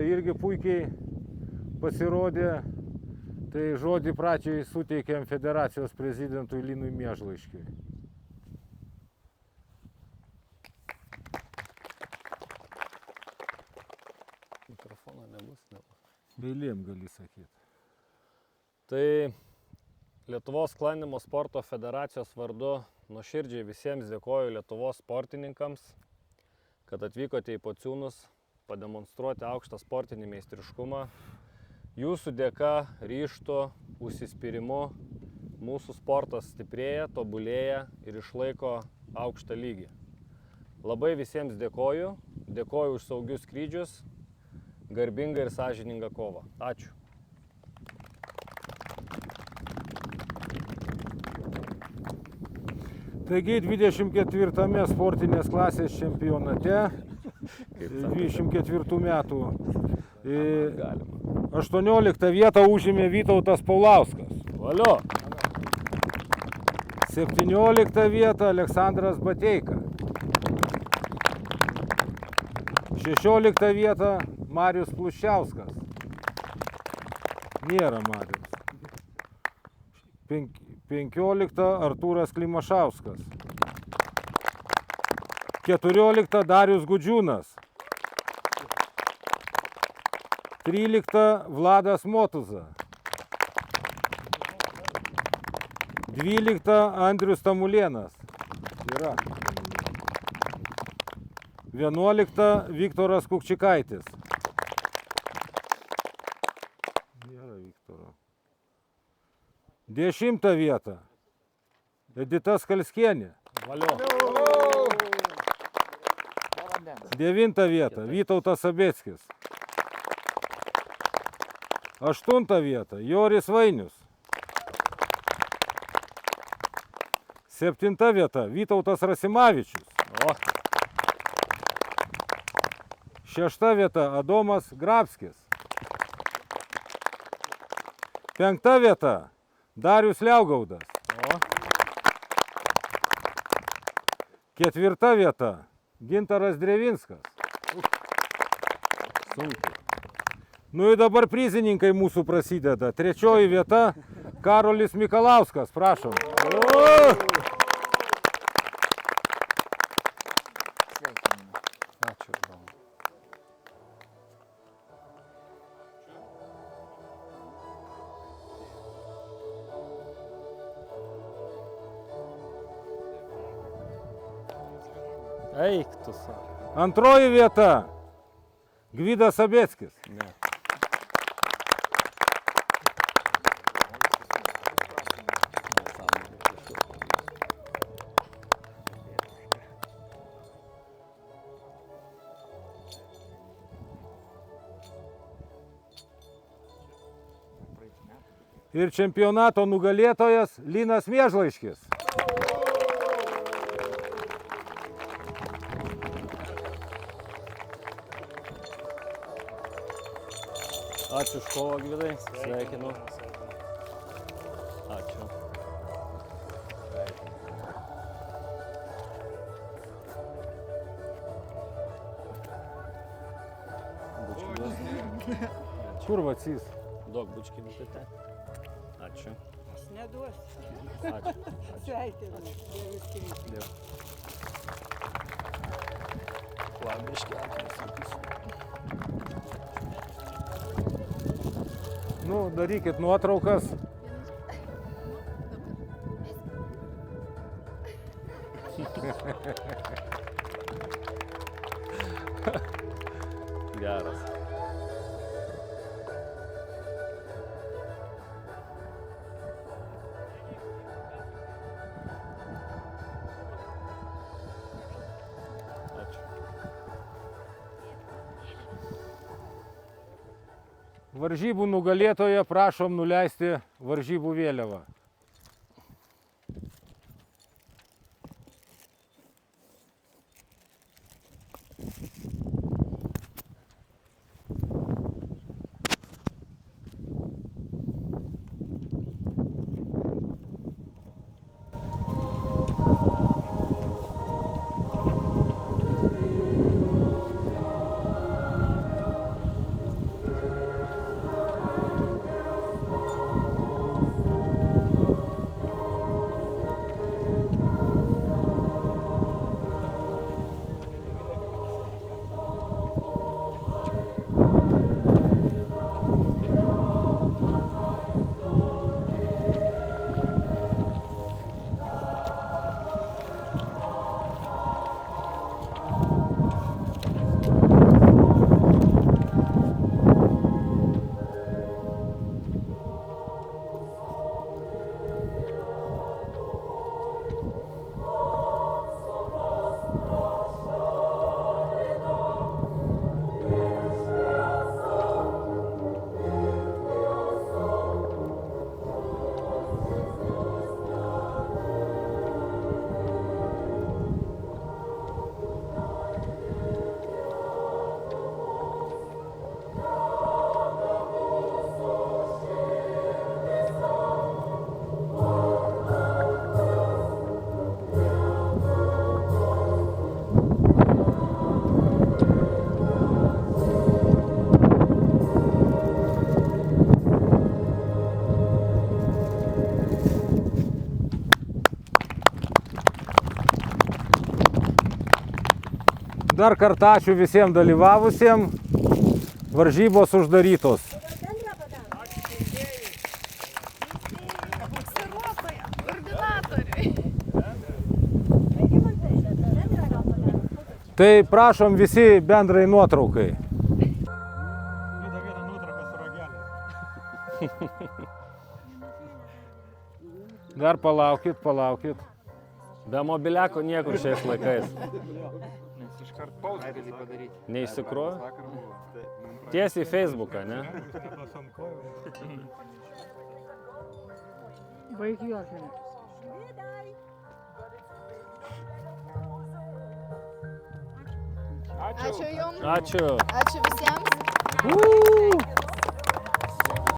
Irgi puikiai pasirodė, tai žodį pradžiai suteikėm federacijos prezidentui Linui Miežlaiškiui. Mikrofono nebus. Beilėm gali sakyti. Tai Lietuvos sklandymo sporto federacijos vardu nuoširdžiai visiems dėkoju Lietuvos sportininkams, kad atvykote į Pociūnus pademonstruoti aukštą sportinį meistriškumą. Jūsų dėka, ryžtu, užsispyrimu mūsų sportas stiprėja, tobulėja ir išlaiko aukštą lygį. Labai visiems dėkoju už saugius skrydžius, garbingą ir sąžiningą kovą. Ačiū. Taigi 24 sportinės klasės čempionate 24 metų 18 vietą užėmė Vytautas Paulauskas. Valio! 17 vietą Aleksandras Bateika. 16 vietą Marius Pluščiauskas. Nėra Marius. 15 Artūras Klimašauskas. 14 Darius Gudžiūnas. 13 Vladas Motuza. 12 Andrius Tamulėnas. Yra. 11 Viktoras Kukčikaitis. Nėra Viktoro. 10 vietą Edita Skalskienė. Valio! 9 vietą Vytautas Sabeckis. 8 vietą Joris Vainius. 7 vieta Vytautas Rasimavičius. 6 vieta Adomas Grabskis. 5 vieta Darius Liaugaudas. 4 vieta Gintaras Drevinskas. Sunku. Nu ir dabar prizininkai mūsų prasideda. 3 vieta Karolis Mikalauskas. Prašom. Ačiū. Eik tu savo. 2 vieta Gvidas Sabeckis. Ne. Ir čempionato nugalėtojas Linas Miežlaiškis. Ačiū už kovą, Gvidai. Sveikinu. Ačiū. Kur Vacys? Duok bučkį nupite. Ačiū. Aš neduosiu. Ačiū. Sveikinu. Dievas kreipia. Dėkui. Labiškai atnesakysiu. Nu, darykit nuotraukas. Geras. Ačiū. Varžybų nugalėtoją prašom nuleisti varžybų vėliavą. Dar kartą ačiū visiems dalyvavusiems. Varžybos uždarytos. Tai prašom visi bendrai nuotraukai. Dar palaukit. Be mobiliako niekur šiais laikais. Nes iškart pauzdelį padaryti. Neišsikrovė? Tiesiai į Facebooką, ne? Baig juokinti. Ačiū Jums. Ačiū. Ačiū visiems.